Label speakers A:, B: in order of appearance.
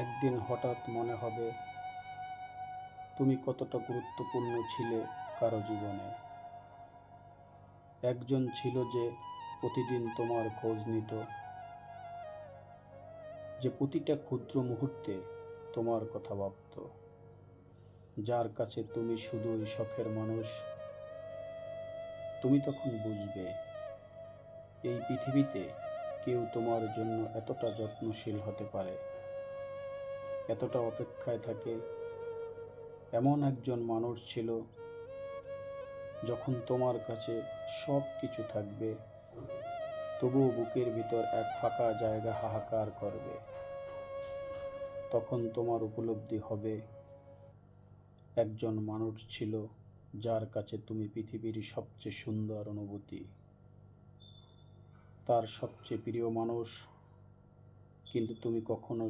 A: একদিন হঠাৎ মনে হবে তুমি কতটা গুরুত্বপূর্ণ ছিলে কারো জীবনে। একজন ছিল যে প্রতিদিন তোমার খোঁজ নিত, যে প্রতিটা ক্ষুদ্র মুহূর্তে তোমার কথা ভাবত, যার কাছে তুমি শুধুই শখের মানুষ। তুমি তখন বুঝবে এই পৃথিবীতে কেউ তোমার জন্য এতটা যত্নশীল হতে পারে, এতটা অপেক্ষায় থাকে। এমন একজন মানুষ ছিল, যখন তোমার কাছে সব কিছু থাকবে তবুও বুকের ভিতর এক ফাঁকা জায়গা হাহাকার করবে। তখন তোমার উপলব্ধি হবে একজন মানুষ ছিল যার কাছে তুমি পৃথিবীর সবচেয়ে সুন্দর অনুভূতি, তার সবচেয়ে প্রিয় মানুষ। কিন্তু তুমি কখনো